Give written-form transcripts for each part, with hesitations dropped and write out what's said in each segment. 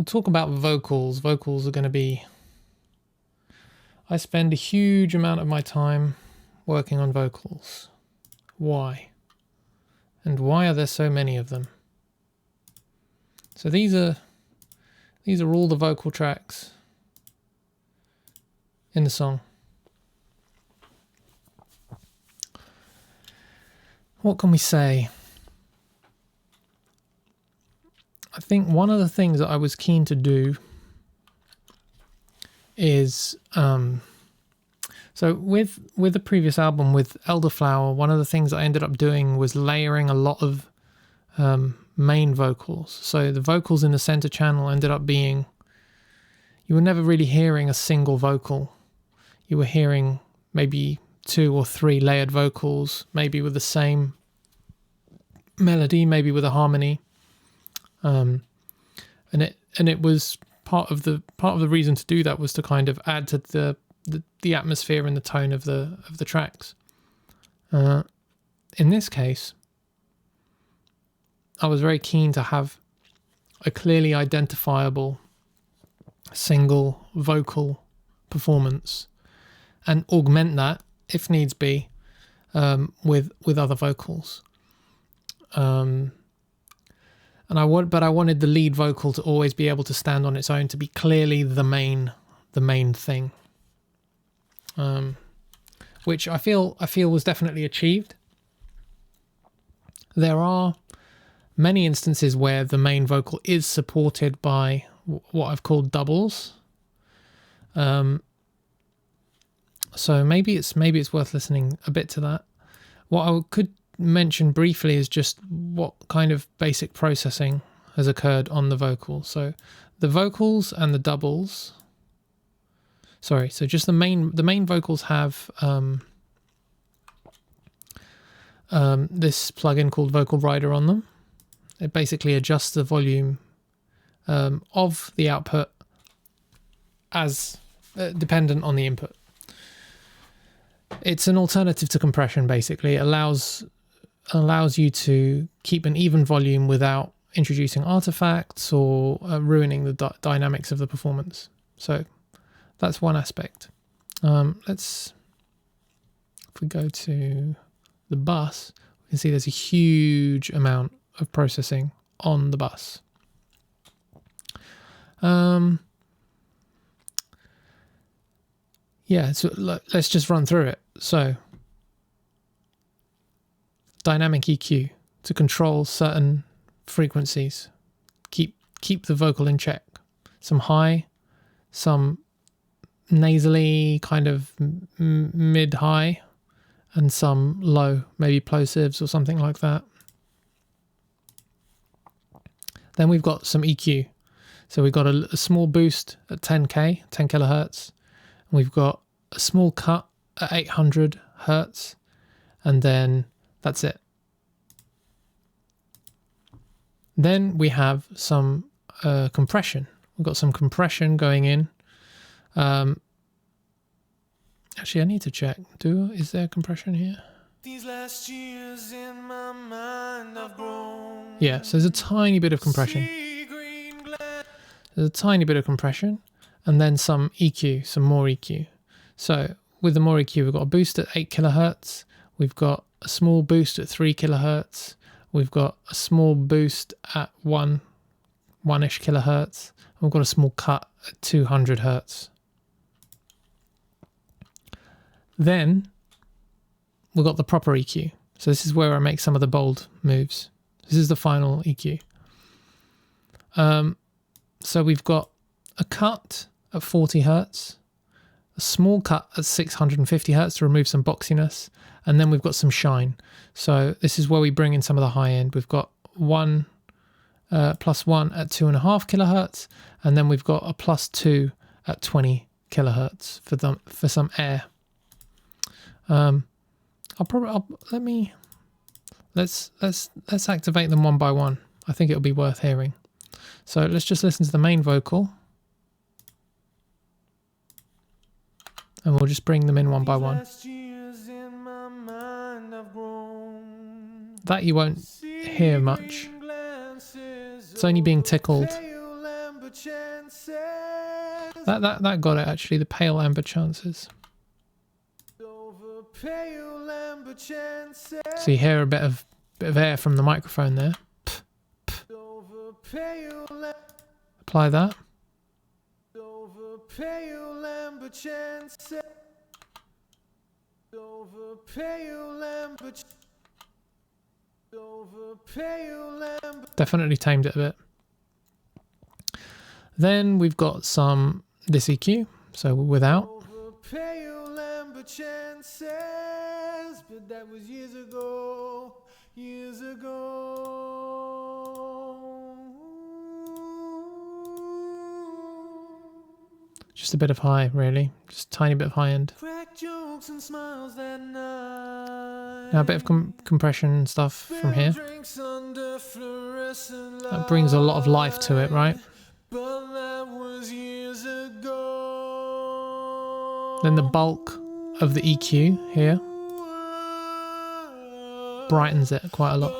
we'll talk about vocals. Vocals are going to be... I spend a huge amount of my time working on vocals. Why? And why are there so many of them? So these are all the vocal tracks in the song. What can we say? I think one of the things that I was keen to do is so with the previous album with Elderflower, one of the things I ended up doing was layering a lot of main vocals. So the vocals in the center channel ended up being, you were never really hearing a single vocal. You were hearing maybe 2 or 3 layered vocals, maybe with the same melody, maybe with a harmony, and it was part of the reason to do that was to kind of add to the atmosphere and the tone of the tracks. In this case, I was very keen to have a clearly identifiable single vocal performance and augment that, if needs be, with other vocals. But I wanted the lead vocal to always be able to stand on its own, to be clearly the main thing, which I feel was definitely achieved. There are many instances where the main vocal is supported by what I've called doubles. So maybe it's worth listening a bit to that. What I could mention briefly is just what kind of basic processing has occurred on the vocals. So the vocals and the doubles. Sorry, so just the main vocals have this plugin called Vocal Rider on them. It basically adjusts the volume of the output as dependent on the input. It's an alternative to compression, basically. It allows you to keep an even volume without introducing artifacts or ruining the dynamics of the performance. So that's one aspect. If we go to the bus, we can see there's a huge amount of processing on the bus. Yeah, so let's just run through it. So, dynamic EQ to control certain frequencies, keep the vocal in check. Some high, some nasally, kind of mid-high, and some low, maybe plosives or something like that. Then we've got some EQ. So we've got a small boost at 10 kilohertz. We've got a small cut at 800 hertz, and then that's it. Then we have some compression. We've got some compression going in. Actually, I need to check. Is there compression here? These last years in my mind I've grown. Yeah, so there's a tiny bit of compression. There's a tiny bit of compression, and then some EQ, some more EQ. So with the more EQ, we've got a boost at 8 kilohertz. We've got a small boost at 3 kilohertz. We've got a small boost at one-ish kilohertz. We've got a small cut at 200 hertz. Then we've got the proper EQ. So this is where I make some of the bold moves. This is the final EQ. So we've got a cut at 40 hertz, a small cut at 650 hertz to remove some boxiness, and then we've got some shine. So this is where we bring in some of the high end. We've got +1 at 2.5 kilohertz, and then we've got a +2 at 20 kilohertz for some air. Let's activate them one by one. I think it'll be worth hearing. So let's just listen to the main vocal, and we'll just bring them in one by one. That you won't hear much. It's only being tickled. That got it actually. The pale amber chances. So you hear a bit of air from the microphone there. Apply that. Definitely tamed it a bit. Then we've got this EQ, so without. But that was years ago. Just a bit of high, really. Just a tiny bit of high end. Now a bit of compression stuff from here. That brings a lot of life to it, right? Then the bulk of the EQ here brightens it quite a lot.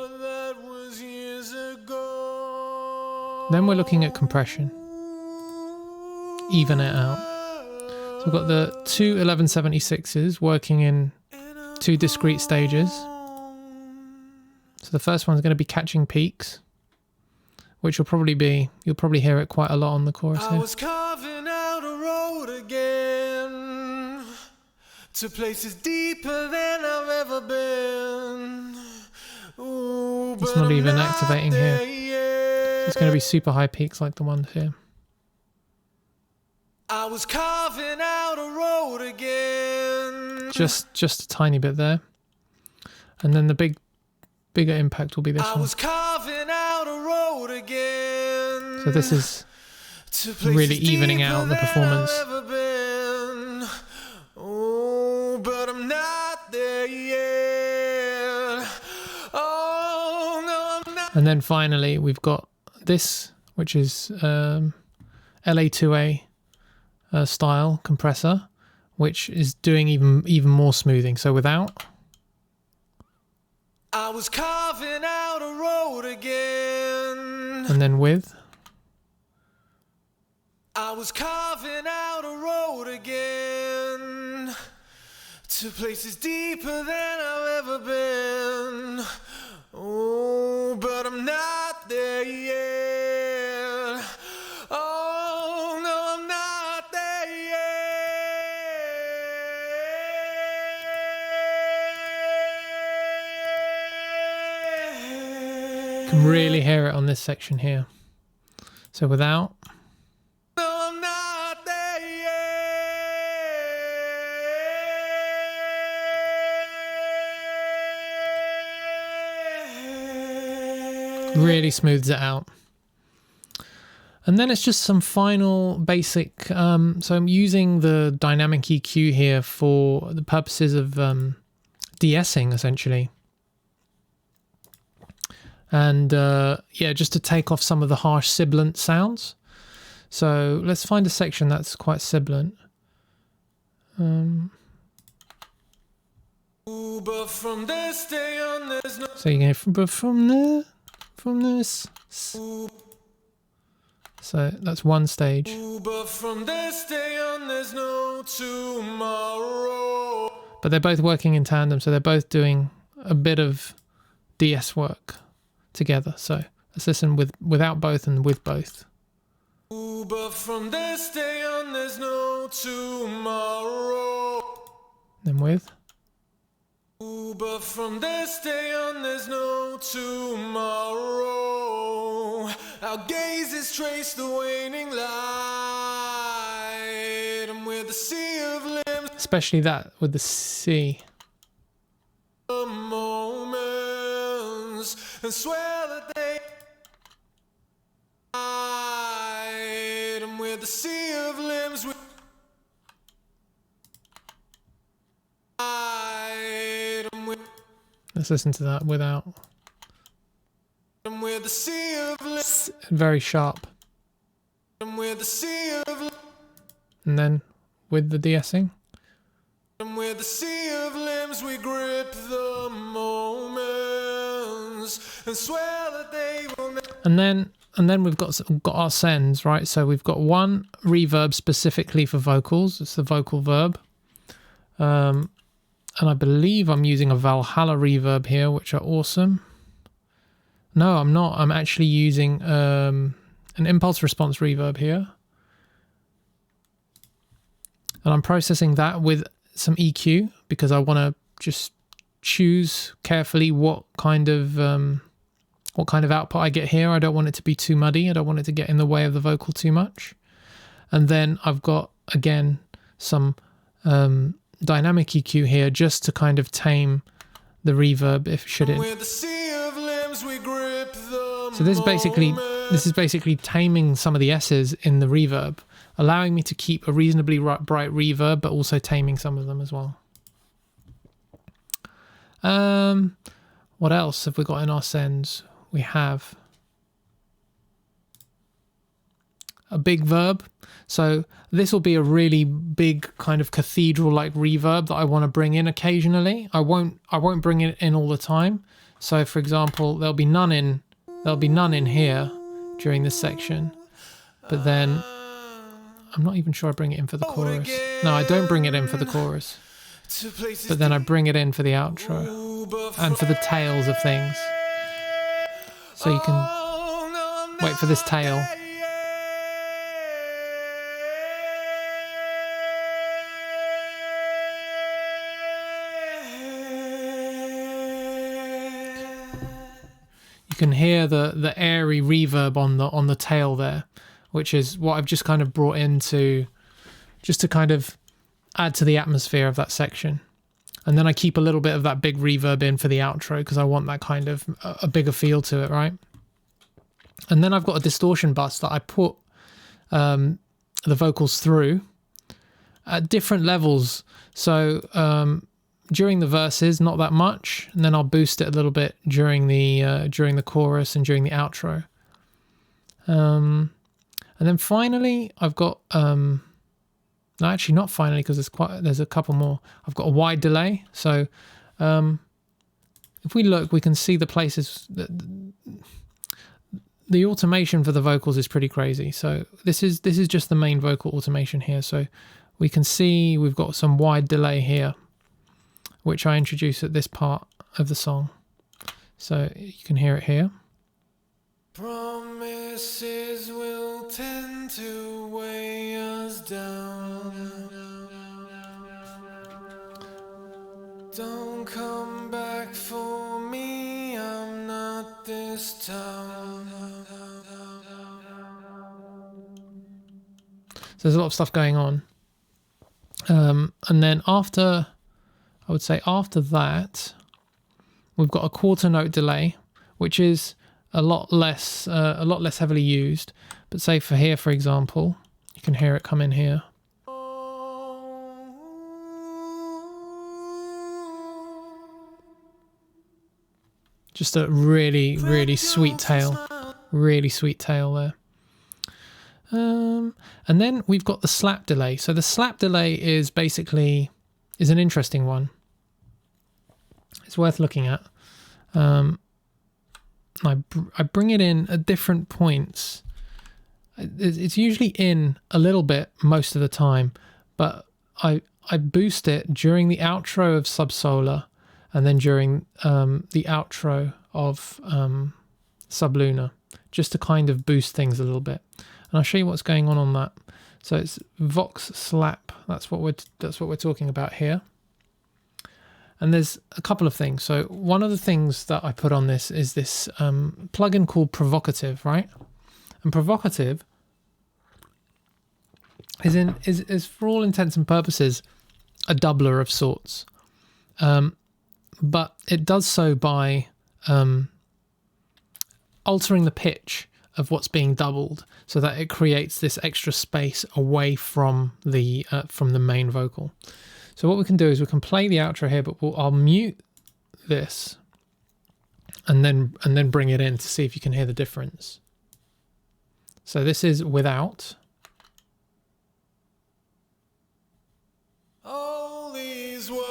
Then we're looking at compression. Even it out. So we've got the two 1176s working in two discrete stages. So the first one's going to be catching peaks, which will probably be, you'll probably hear it quite a lot on the chorus here. I was carving out a road again to places deeper than I've ever been. Ooh, it's not even activating here. So it's going to be super high peaks like the ones here. I was carving out a road again. Just a tiny bit there. And then the bigger impact will be this one. I was carving out a road again. So this is really evening out the performance. Oh, but I'm not there yet. Oh, no, I'm not. And then finally we've got this, which is LA2A style compressor, which is doing even more smoothing. So without, I was carving out a road again. And then with, I was carving out a road again to places deeper than I've ever been. Oh, but I'm not there yet. Oh, no, I'm not there yet. You can really hear it on this section here. So without. No, I'm not there yet. Really smooths it out. And then it's just some final basic, so I'm using the dynamic EQ here for the purposes of de-essing essentially. And yeah, just to take off some of the harsh sibilant sounds. So let's find a section that's quite sibilant. So you go from this. So that's one stage. But from this day on, there's no tomorrow. But they're both working in tandem, so they're both doing a bit of DS work together. So let's listen without both and with both. But from this day on, there's no tomorrow. Then with. But from this day on, there's no tomorrow. Our gaze is traced the waning light, and with the sea of limbs, especially that with the sea. The moments and swear that they light, and with the sea of limbs we light, and with. Let's listen to that without. And with the sea of limbs, very sharp. And with the sea of, and then with the de-essing. And with the sea of limbs we grip the moments and swear that they will never. And then we've got our sends, right? So we've got one reverb specifically for vocals. It's the vocal verb. And I believe I'm using a Valhalla reverb here, which are awesome. No, I'm not. I'm actually using an impulse response reverb here. And I'm processing that with some EQ because I want to just choose carefully what kind of output I get here. I don't want it to be too muddy. I don't want it to get in the way of the vocal too much. And then I've got, again, some dynamic EQ here just to kind of tame the reverb if should it. So this is basically taming some of the S's in the reverb, allowing me to keep a reasonably bright reverb, but also taming some of them as well. What else have we got in our sends? We have a big verb. So this will be a really big kind of cathedral-like reverb that I want to bring in occasionally. I won't bring it in all the time. So for example, there'll be none in here during this section. But then I'm not even sure I bring it in for the chorus. No, I don't bring it in for the chorus. But then I bring it in for the outro and for the tails of things. So you can wait for this tail. You can hear the airy reverb on the tail there, which is what I've just kind of brought into just to kind of add to the atmosphere of that section. And then I keep a little bit of that big reverb in for the outro because I want that kind of a bigger feel to it, right? And then I've got a distortion bus that I put the vocals through at different levels. So during the verses, not that much, and then I'll boost it a little bit during the chorus and during the outro. And then finally, I've got no, actually not finally, because there's a couple more. I've got a wide delay. So if we look, we can see the places that the automation for the vocals is pretty crazy. So this is just the main vocal automation here. So we can see we've got some wide delay here, which I introduce at this part of the song. So you can hear it here. Promises will tend to weigh us down. Don't come back for me, I'm not this town. So there's a lot of stuff going on. And then after that, we've got a quarter note delay, which is a lot less heavily used. But say for here, for example, you can hear it come in here. Just a really, really sweet tail. Really sweet tail there. And then we've got the slap delay. So the slap delay is an interesting one. It's worth looking at. I bring it in at different points. It's usually in a little bit most of the time, but I boost it during the outro of Subsolar and then during the outro of Sublunar, just to kind of boost things a little bit. And I'll show you what's going on that. So it's Vox Slap. That's what we're talking about here. And there's a couple of things. So one of the things that I put on this is this plugin called Provocative, right? And Provocative is for all intents and purposes a doubler of sorts, but it does so by altering the pitch of what's being doubled so that it creates this extra space away from the main vocal. So what we can do is we can play the outro here, but I'll mute this and then bring it in to see if you can hear the difference. So this is without. All these words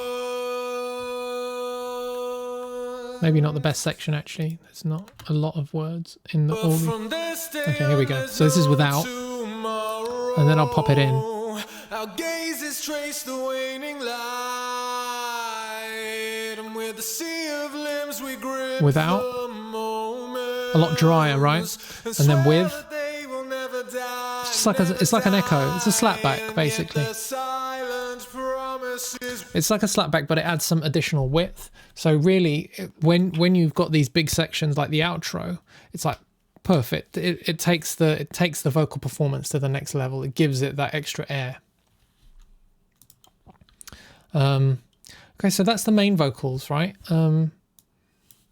Maybe not the best section actually. There's not a lot of words in the all. Okay, here we go. So this is without, and then I'll pop it in. Our gazes trace the waning light, and with the sea of limbs we grip without, a lot drier, right? And then with, it's like an echo. It's a slapback basically. It's like a slapback, but it adds some additional width. So really, when you've got these big sections like the outro, it's like perfect. It takes the vocal performance to the next level. It gives it that extra air. Okay, so that's the main vocals, right?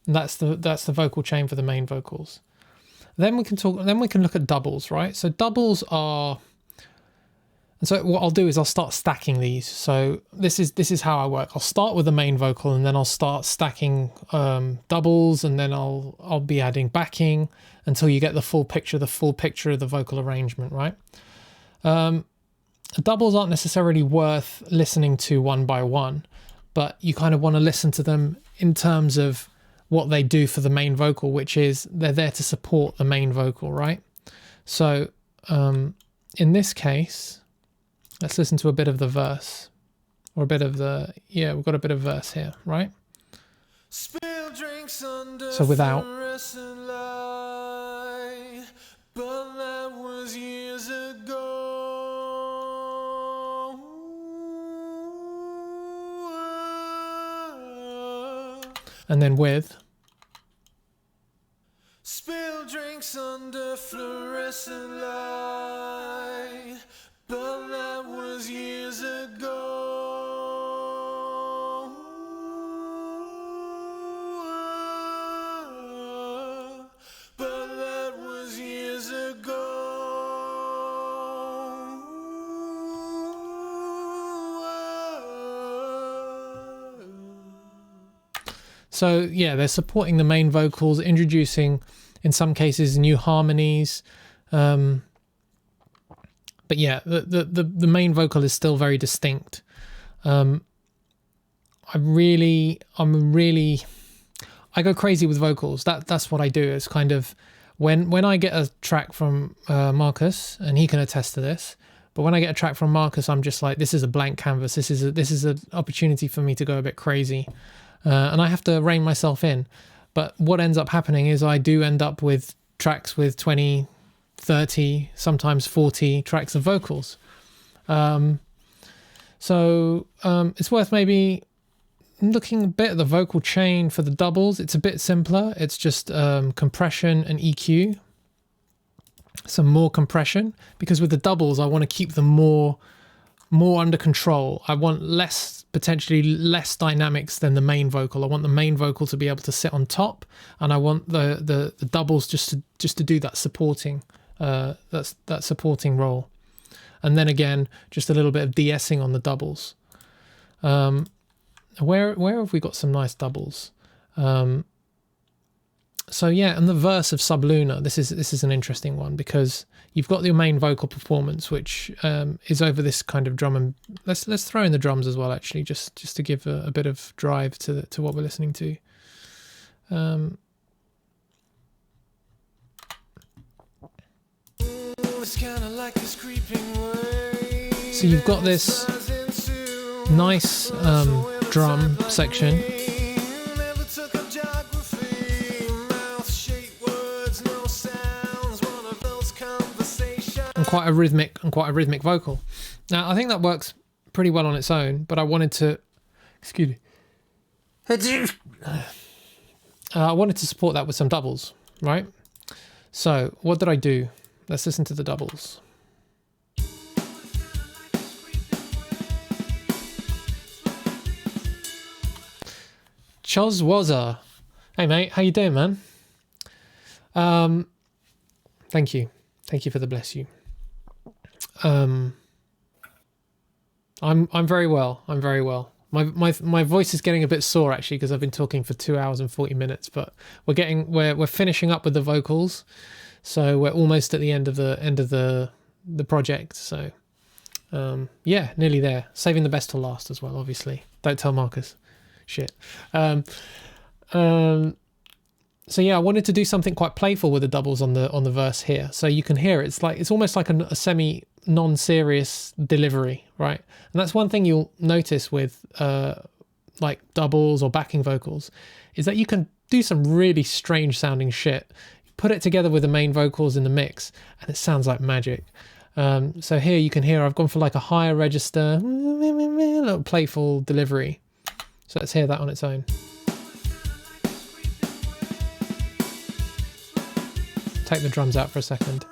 That's the vocal chain for the main vocals. Then we can look at doubles, right? So doubles are, and so what I'll do is I'll start stacking these. So this is how I work. I'll start with the main vocal, and then I'll start stacking doubles, and then I'll be adding backing until you get the full picture of the vocal arrangement, right? Doubles aren't necessarily worth listening to one by one, but you kind of want to listen to them in terms of what they do for the main vocal, which is they're there to support the main vocal, right? So in this case, let's listen to a bit of the verse, or a bit of the, yeah, we've got a bit of verse here, right? So without. But that was years ago. And then with. Spill drinks under fluorescent light, but that was years ago. But that was years ago. So yeah, they're supporting the main vocals, introducing, in some cases, new harmonies. But yeah, the main vocal is still very distinct. I go crazy with vocals. That's what I do. It's kind of when I get a track from Marcus, and he can attest to this. But when I get a track from Marcus, I'm just like, this is a blank canvas. This is an opportunity for me to go a bit crazy. And I have to rein myself in. But what ends up happening is I do end up with tracks with 20, 30, sometimes 40 tracks of vocals. So it's worth maybe looking a bit at the vocal chain for the doubles. It's a bit simpler. It's just compression and EQ. Some more compression, because with the doubles, I want to keep them more under control. I want potentially less dynamics than the main vocal. I want the main vocal to be able to sit on top, and I want the doubles just to do that supporting that supporting role. And then again, just a little bit of de-essing on the doubles. Where have we got some nice doubles? So yeah, and the verse of Subluna, this is an interesting one, because you've got your main vocal performance, which is over this kind of drum, and let's throw in the drums as well, actually, just to give a bit of drive to what we're listening to. So you've got this nice drum section. And quite a rhythmic vocal. Now I think that works pretty well on its own, but I wanted to, excuse me, I wanted to support that with some doubles, right? So what did I do? Let's listen to the doubles. Choswaza. Hey mate, how you doing, man? Thank you for the bless you. I'm very well. My voice is getting a bit sore, actually, because I've been talking for 2 hours and 40 minutes. But we're finishing up with the vocals, so we're almost at the end of the project. So yeah, nearly there. Saving the best till last as well, obviously. Don't tell Marcus. Shit. So yeah, I wanted to do something quite playful with the doubles on the verse here. So you can hear it. It's almost like a semi non-serious delivery, right? And that's one thing you'll notice with like doubles or backing vocals, is that you can do some really strange sounding shit. Put it together with the main vocals in the mix, and it sounds like magic. So here you can hear I've gone for like a higher register, little playful delivery. So let's hear that on its own. Take the drums out for a second.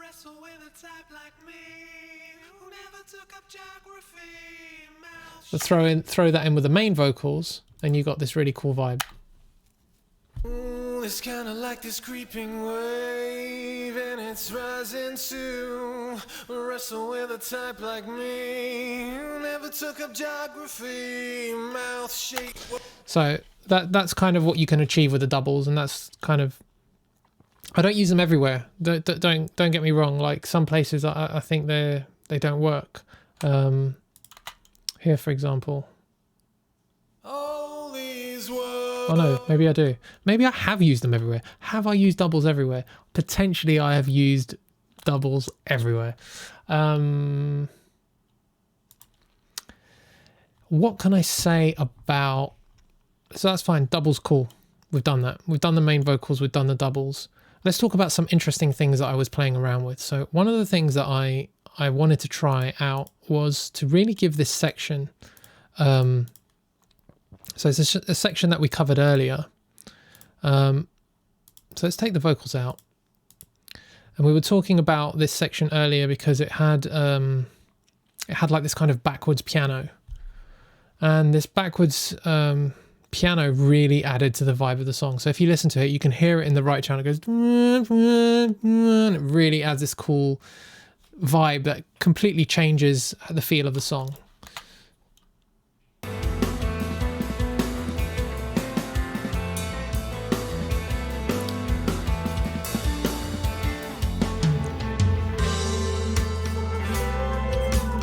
Let's throw that in with the main vocals, and you got this really cool vibe. It's kind of like this creeping wave, and it's rising to wrestle with a type like me who never took up geography, mouth shape. So that's kind of what you can achieve with the doubles, and that's kind of, I don't use them everywhere. Don't get me wrong. Like some places I think they don't work. Here for example. Oh no, maybe I do. Maybe I have used them everywhere. Have I used doubles everywhere? Potentially I have used doubles everywhere. What can I say about... So that's fine, doubles cool. We've done that. We've done the main vocals, we've done the doubles. Let's talk about some interesting things that I was playing around with. So one of the things that I wanted to try out was to really give this section... So it's a section that we covered earlier. So let's take the vocals out. And we were talking about this section earlier because it had like this kind of backwards piano. And this backwards piano really added to the vibe of the song. So if you listen to it, you can hear it in the right channel. It goes, and it really adds this cool vibe that completely changes the feel of the song.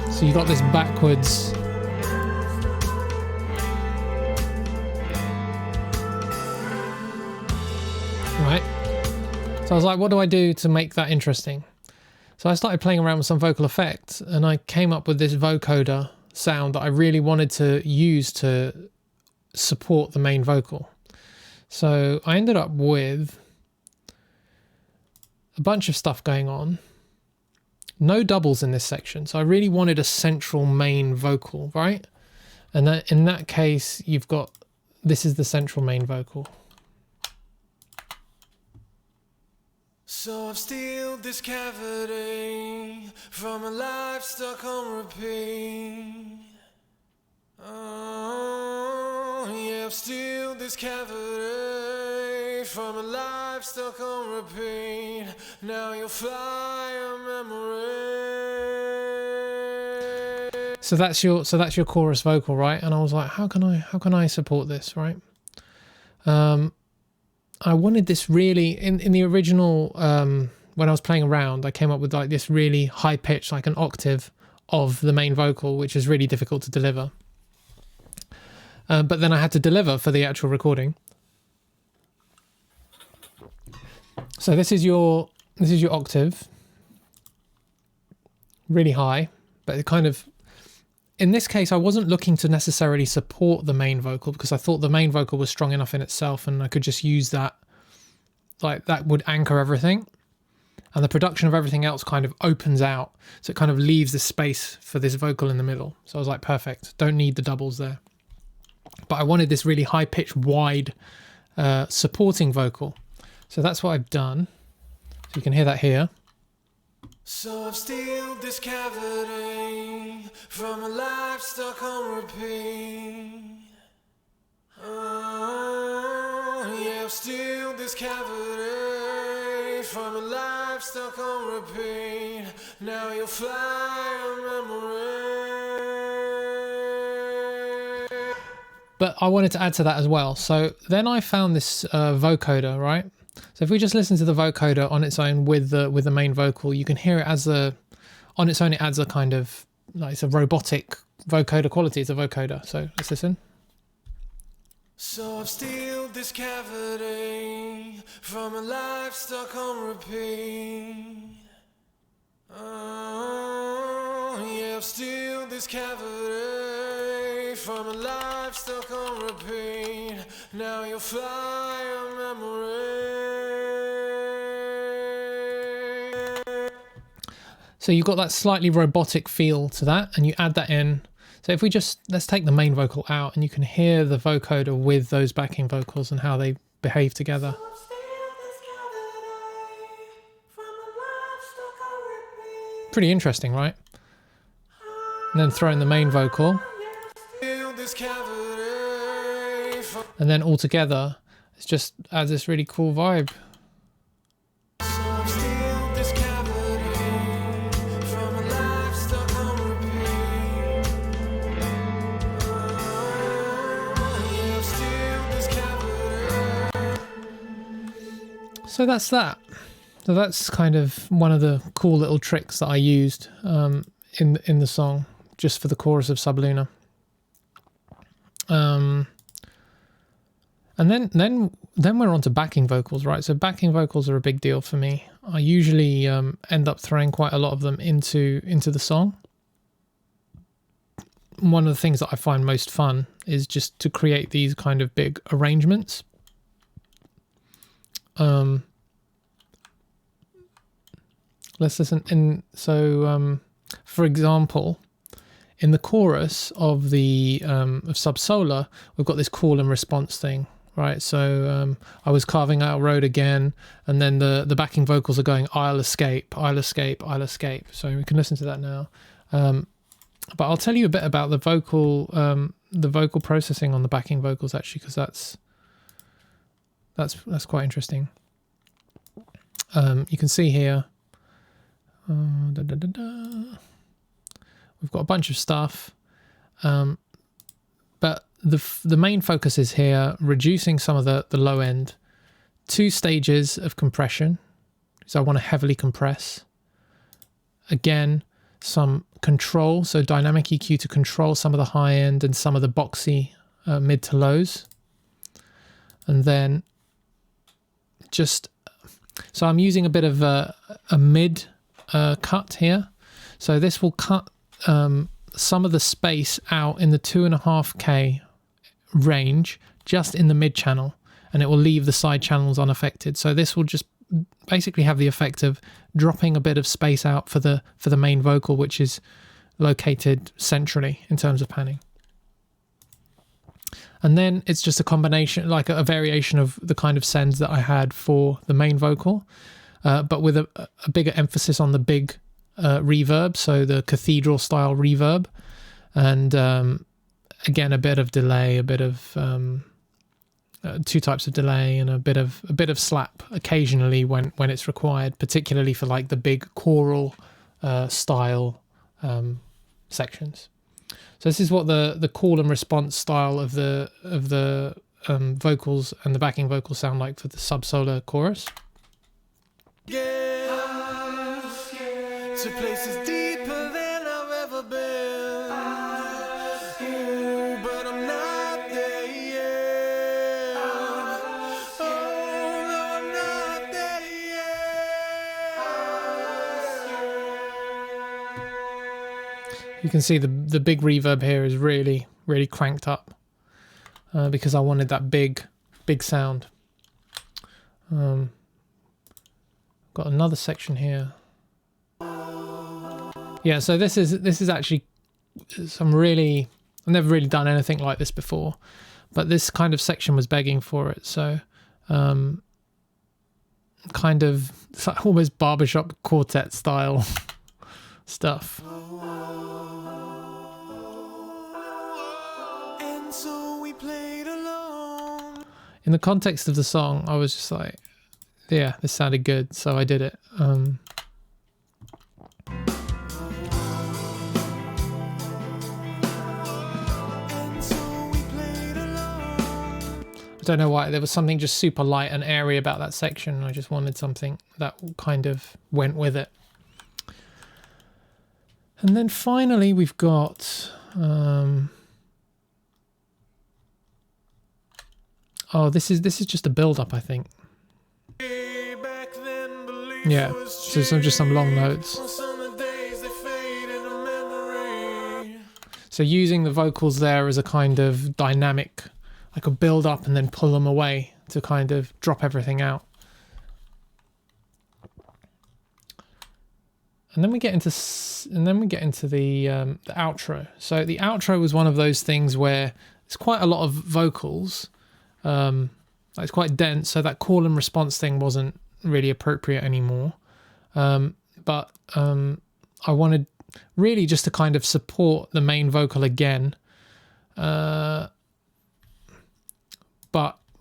So you got this backwards. Right. So I was like, what do I do to make that interesting? So I started playing around with some vocal effects, and I came up with this vocoder sound that I really wanted to use to support the main vocal. So I ended up with a bunch of stuff going on. No doubles in this section, so I really wanted a central main vocal, right? And that, in that case, you've got, this is the central main vocal. So I've stealed this cavity from a life stuck on repeat. Oh, yeah, I've stealed this cavity from a life stuck on repeat. Now you'll fly a memory. So that's your chorus vocal, right? And I was like, how can I support this, right? I wanted this really in the original when I was playing around, I came up with like this really high pitch, like an octave of the main vocal, which is really difficult to deliver. But then I had to deliver for the actual recording. So this is your octave, really high, but it kind of, in this case, I wasn't looking to necessarily support the main vocal because I thought the main vocal was strong enough in itself and I could just use that, like that would anchor everything. And the production of everything else kind of opens out. So it kind of leaves the space for this vocal in the middle. So I was like, perfect, don't need the doubles there. But I wanted this really high pitched, wide supporting vocal. So that's what I've done. So you can hear that here. So I've stealed this cavity from a life stuck on repeat. Oh, yeah, I've stealed this cavity from a life stuck on repeat. Now you'll fly a memory. But I wanted to add to that as well. So then I found this vocoder, right? So if we just listen to the vocoder on its own with the main vocal, you can hear it as on its own. It adds a kind of like it's a robotic vocoder quality. It's a vocoder. So let's listen. So I've stealed this cavity from a life stuck on repeat. Oh, yeah, I've stealed this cavity from a life stuck on repeat. Now you'll fly a memory. So you've got that slightly robotic feel to that, and you add that in. So if we just, let's take the main vocal out, and you can hear the vocoder with those backing vocals and how they behave together. Pretty interesting, right? And then throw in the main vocal. And then all together, it just adds this really cool vibe. So that's that. So that's kind of one of the cool little tricks that I used in the song, just for the chorus of Subluna. And then we're on to backing vocals, right? So backing vocals are a big deal for me. I usually end up throwing quite a lot of them into the song. One of the things that I find most fun is just to create these kind of big arrangements. Let's listen. And so, for example, in the chorus of the of Sub Solar, we've got this call and response thing, right? So I was carving out a road again, and then the backing vocals are going, I'll escape, I'll escape, I'll escape. So we can listen to that now. But I'll tell you a bit about the vocal processing on the backing vocals, actually, because that's quite interesting. You can see here, we've got a bunch of stuff, but the main focus is here reducing some of the low end, 2 stages of compression, so I want to heavily compress. Again, some control, so dynamic EQ to control some of the high end and some of the boxy mid to lows. And then just, so I'm using a bit of a mid cut here. So this will cut some of the space out in the 2.5K range, just in the mid channel, and it will leave the side channels unaffected. So this will just basically have the effect of dropping a bit of space out for the main vocal, which is located centrally in terms of panning. And then it's just a combination, like a variation of the kind of sends that I had for the main vocal, but with a bigger emphasis on the big reverb, so the cathedral style reverb, and again a bit of delay, a bit of 2 types of delay, and a bit of slap occasionally when it's required, particularly for like the big choral style sections. So this is what the call and response style of the vocals and the backing vocals sound like for the Sub Solar chorus. To places deeper than I've ever been. Ooh, but I'm not there yet. Oh, no, I'm not there yet. You can see the big reverb here is really, really cranked up because I wanted that big sound. Got another section here. Yeah, so this is actually some really, I've never really done anything like this before, but this kind of section was begging for it. So kind of, it's like almost barbershop quartet style stuff. And so we played alone. In the context of the song, I was just like, yeah, this sounded good, so I did it. I don't know why, there was something just super light and airy about that section. I just wanted something that kind of went with it. And then finally we've got Oh, this is just a build up, I think. Yeah, so just some long notes. So using the vocals there as a kind of dynamic, I could build up and then pull them away to kind of drop everything out. And then we get into the outro. So the outro was one of those things where it's quite a lot of vocals. It's quite dense, so that call and response thing wasn't really appropriate anymore. But I wanted really just to kind of support the main vocal again, but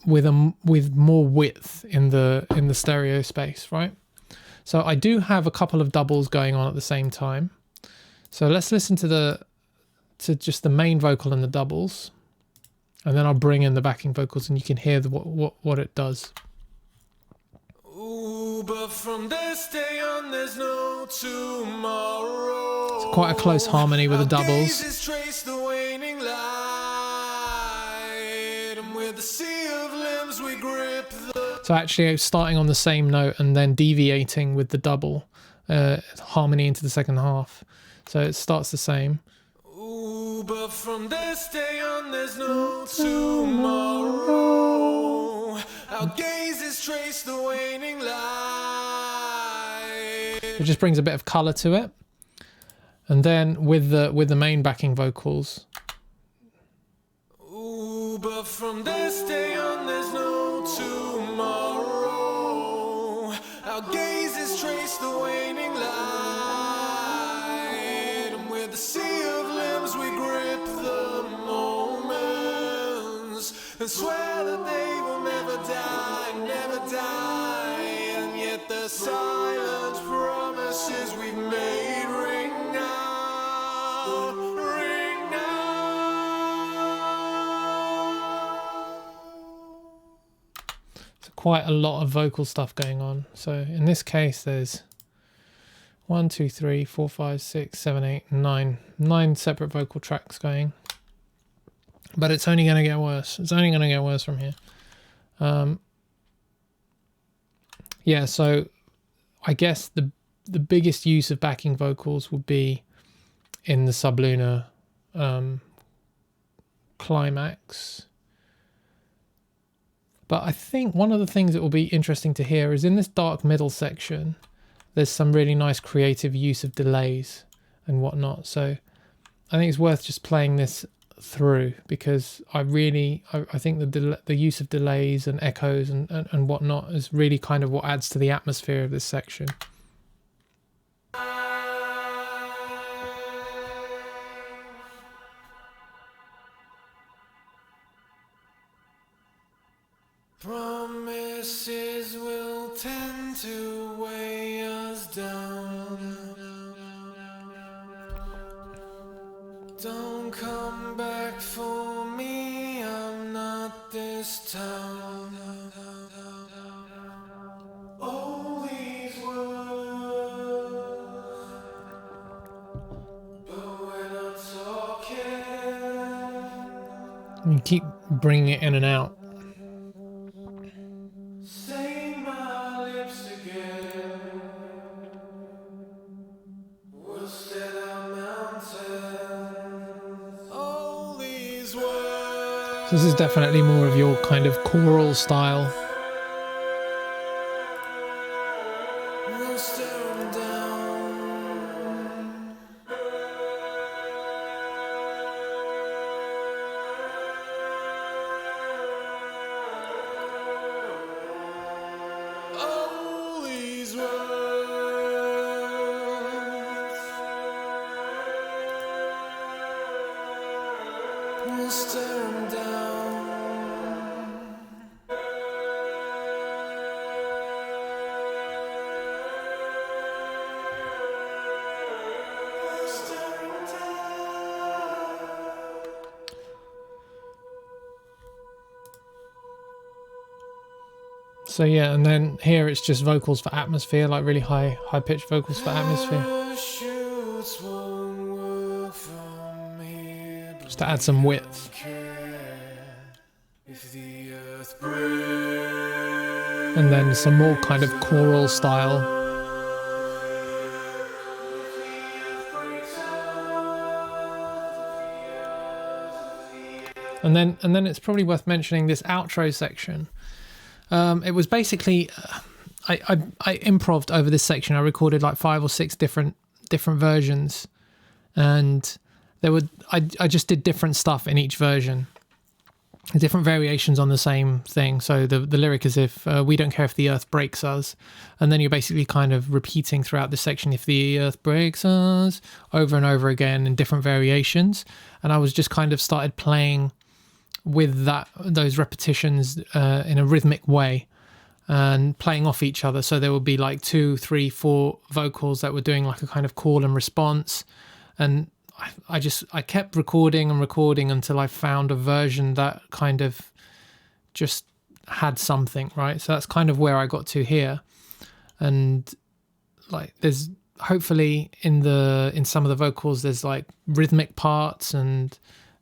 with more width in the stereo space, right? So I do have a couple of doubles going on at the same time. So let's listen to just the main vocal and the doubles, and then I'll bring in the backing vocals, and you can hear what it does. Ooh, but from this day on, there's no tomorrow. It's quite a close harmony with the doubles. Trace the waning light, and with the sea of limbs we grip the... So actually starting on the same note and then deviating with the double harmony into the second half. So it starts the same. Ooh, but from this day on, there's no tomorrow. Our gazes trace the waning light. It just brings a bit of colour to it. And then with the main backing vocals. Ooh, but from this day on, there's no tomorrow. Our gazes trace the waning light, and with the sea of limbs we grip the moments and swear that they will never die, never die. And yet the silent promises we've made ring out, ring out. So quite a lot of vocal stuff going on. So in this case there's 1, 2, 3, 4, 5, 6, 7, 8, 9 separate vocal tracks going. But it's only going to get worse. It's only going to get worse from here. Yeah, so I guess the biggest use of backing vocals would be in the sublunar climax. But I think one of the things that will be interesting to hear is in this dark middle section, there's some really nice creative use of delays and whatnot. So I think it's worth just playing this through, because I think the use of delays and echoes and whatnot is really kind of what adds to the atmosphere of this section. Promises will tend to weigh us down. Don't come back for me, I'm not this town. All these words, but we're not talking. You keep bringing it in and out. Say my lips again. We'll stand our mountains. All these words. So this is definitely more of your kind of choral style. We'll stare 'em down. All these words. We'll stare 'em down. We'll stare 'em down. So yeah, and then here it's just vocals for atmosphere, like really high pitched vocals for atmosphere, Parachutes won't work from here, but just to add some width. care And then some more kind of choral style. And then it's probably worth mentioning this outro section. It was basically I improv'd over this section. I recorded like 5 or 6 different versions, and I just did different stuff in each version, different variations on the same thing. So the lyric is if we don't care if the earth breaks us, and then you're basically kind of repeating throughout this section if the earth breaks us over and over again in different variations. And I was just kind of started playing with those repetitions in a rhythmic way and playing off each other. So there would be like 2, 3, 4 vocals that were doing like a kind of call and response, and I kept recording and recording until I found a version that kind of just had something, right? So that's kind of where I got to here. And like there's hopefully in some of the vocals there's like rhythmic parts and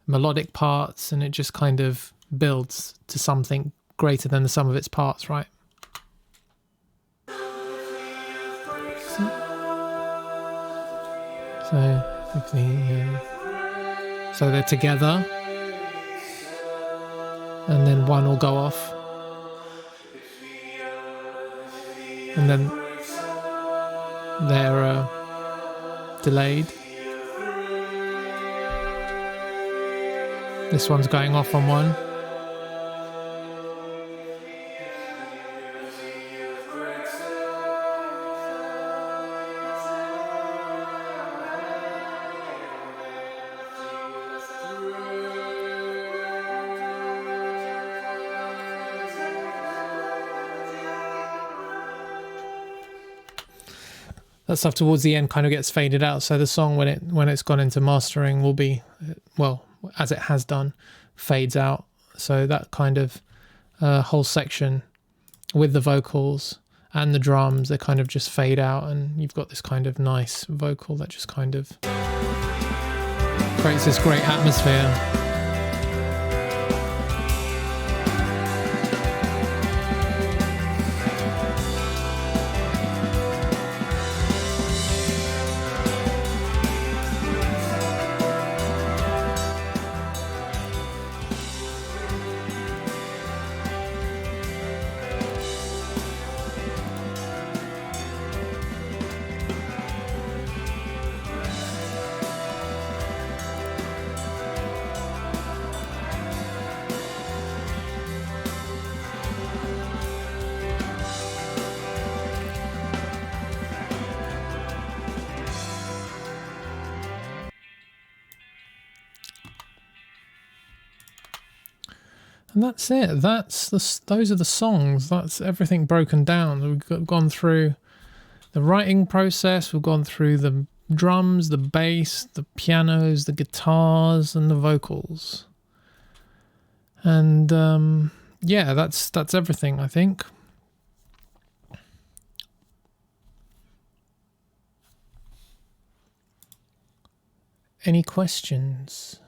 melodic parts, and it just kind of builds to something greater than the sum of its parts, right? So they're together, and then one will go off, and then they're delayed. This one's going off on one. That stuff towards the end kind of gets faded out, so the song when it's gone into mastering will be, well, as it has done, fades out. So that kind of whole section with the vocals and the drums, they kind of just fade out, and you've got this kind of nice vocal that just kind of creates this great atmosphere. And that's it. Those are the songs. That's everything broken down. We've gone through the writing process. We've gone through the drums, the bass, the pianos, the guitars, and the vocals. And yeah, that's everything, I think. Any questions?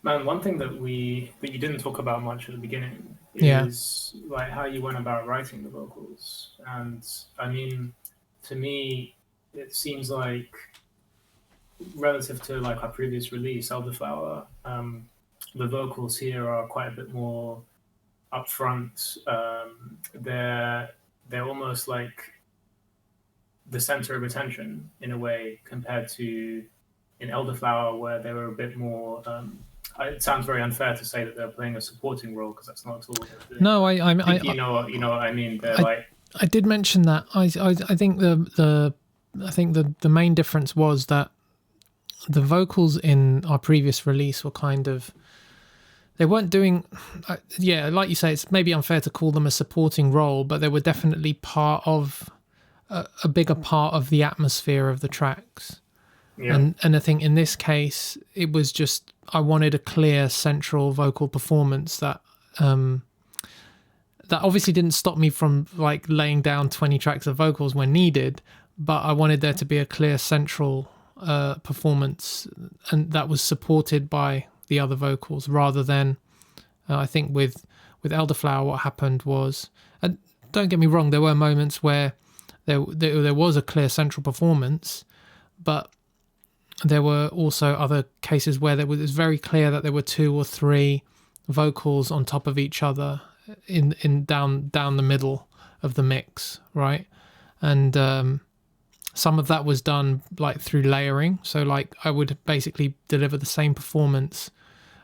Man, one thing that you didn't talk about much at the beginning is like how you went about writing the vocals. And I mean, to me, it seems like relative to like our previous release, Elderflower, the vocals here are quite a bit more upfront. They're almost like the center of attention in a way compared to in Elderflower, where they were a bit more. It sounds very unfair to say that they're playing a supporting role, because that's not at all what they're doing. No, you know what I mean. They're I did mention that. I think the main difference was that the vocals in our previous release were kind of, they weren't doing, like you say, it's maybe unfair to call them a supporting role, but they were definitely part of a bigger part of the atmosphere of the tracks. Yeah. And I think in this case, it was just, I wanted a clear central vocal performance that that obviously didn't stop me from like laying down 20 tracks of vocals when needed, but I wanted there to be a clear central performance, and that was supported by the other vocals, rather than I think with Elderflower, what happened was, and don't get me wrong, there were moments where there was a clear central performance, but there were also other cases where it was very clear that there were 2 or 3 vocals on top of each other in down the middle of the mix, right? And some of that was done like through layering. So like I would basically deliver the same performance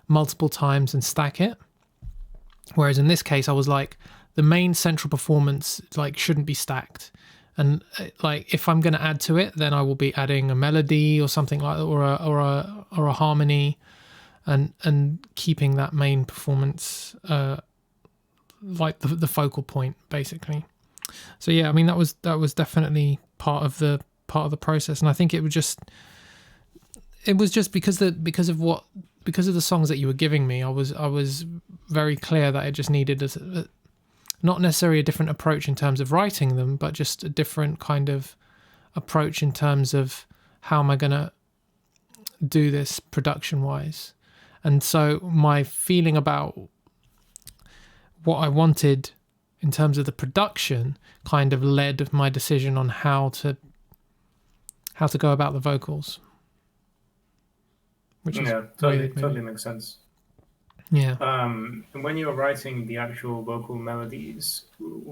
multiple times and stack it. Whereas in this case, I was like, the main central performance like shouldn't be stacked. And like if I'm going to add to it, then I will be adding a melody or something like that, or a harmony, and keeping that main performance like the focal point basically. So yeah, I mean that was definitely part of the process, and I think it was just because of the songs that you were giving me, I was very clear that it just needed not necessarily a different approach in terms of writing them, but just a different kind of approach in terms of how am I going to do this production wise. And so my feeling about what I wanted in terms of the production kind of led my decision on how to go about the vocals. Which totally makes sense. Yeah. And when you were writing the actual vocal melodies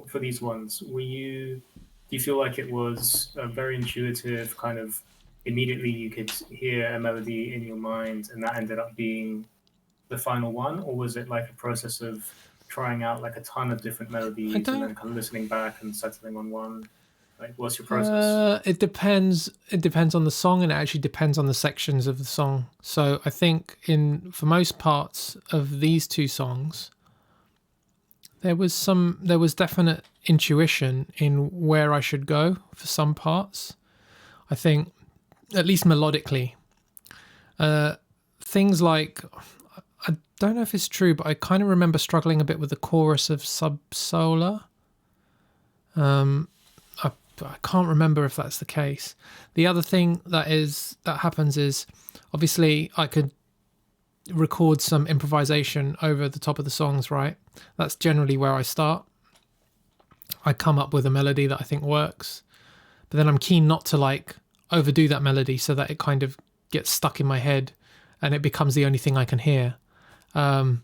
for these ones, do you feel like it was a very intuitive kind of, immediately you could hear a melody in your mind and that ended up being the final one? Or was it like a process of trying out like a ton of different melodies and then kind of listening back and settling on one? Like, what's your process? It depends on the song, and it actually depends on the sections of the song. So I think for most parts of these 2 songs, there was definite intuition in where I should go for some parts. I think, at least melodically, things like, I don't know if it's true, but I kind of remember struggling a bit with the chorus of Subsolar. I can't remember if that's the case. The other thing that happens is, obviously I could record some improvisation over the top of the songs, right? That's generally where I start. I come up with a melody that I think works, but then I'm keen not to like overdo that melody so that it kind of gets stuck in my head and it becomes the only thing I can hear. But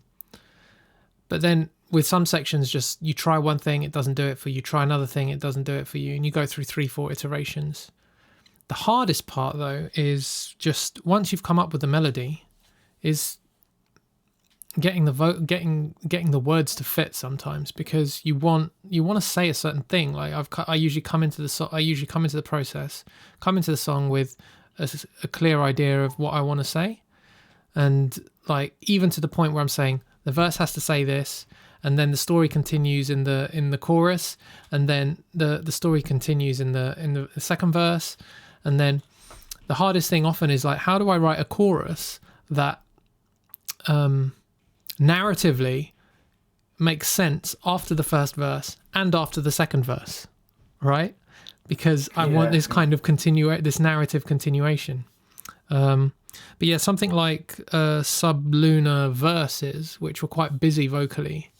then with some sections, just you try one thing, it doesn't do it for you. Try another thing, it doesn't do it for you. And you go through 3-4 iterations. The hardest part, though, is just once you've come up with the melody, is getting the words to fit sometimes, because you want to say a certain thing. Like I usually come into the process, come into the song with a clear idea of what I want to say, and like even to the point where I'm saying the verse has to say this, and then the story continues in the chorus, and then the story continues in the second verse, and then the hardest thing often is like, how do I write a chorus that narratively makes sense after the first verse and after the second verse, right? Because I want this kind of this narrative continuation. But yeah, something like Sublunar Verses, which were quite busy vocally,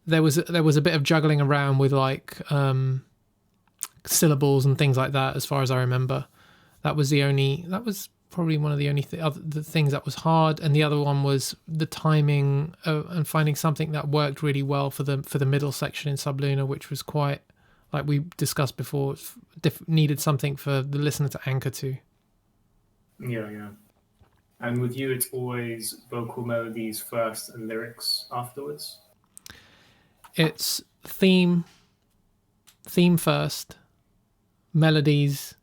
there was a bit of juggling around with like syllables and things like that, as far as I remember. That was probably one of the only the things that was hard, and the other one was the timing and finding something that worked really well for the middle section in Sublunar, which was quite, like we discussed before, needed something for the listener to anchor to. Yeah. And with you, it's always vocal melodies first and lyrics afterwards? It's theme first, melodies.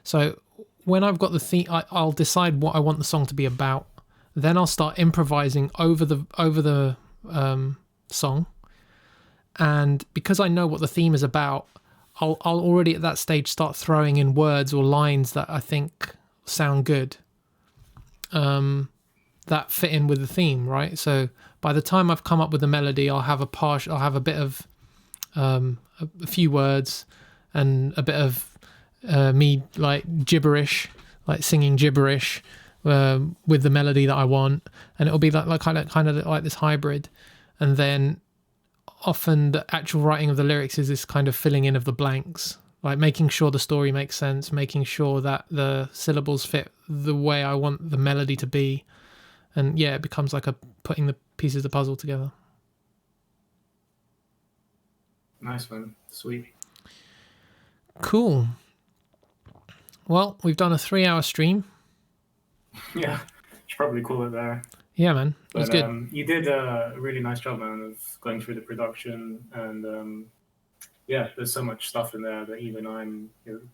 So when I've got the theme, I'll decide what I want the song to be about. Then I'll start improvising over the song. And because I know what the theme is about, I'll already at that stage start throwing in words or lines that I think sound good, that fit in with the theme, right? So by the time I've come up with the melody, I'll have a bit of a few words and a bit of me like gibberish, like singing gibberish, with the melody that I want, and it'll be like kind of like this hybrid. And then often the actual writing of the lyrics is this kind of filling in of the blanks, like making sure the story makes sense, making sure that the syllables fit the way I want the melody to be. And yeah, it becomes like a putting the pieces of the puzzle together. Nice one. Sweet. Cool. Well, we've done a 3-hour stream. Yeah, should probably call it there. Yeah, man. It was good. You did a really nice job, man, of going through the production. And yeah, there's so much stuff in there that even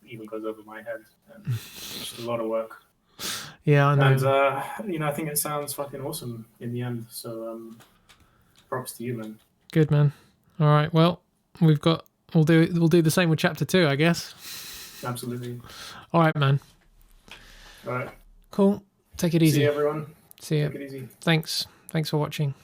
even goes over my head. And it's just a lot of work. Yeah, I know. And, I think it sounds fucking awesome in the end. So props to you, man. Good, man. All right. Well, we'll do the same with chapter 2, I guess. Absolutely. All right, man. All right. Cool. Take it easy. See you, everyone. See ya. Take it easy. Thanks for watching.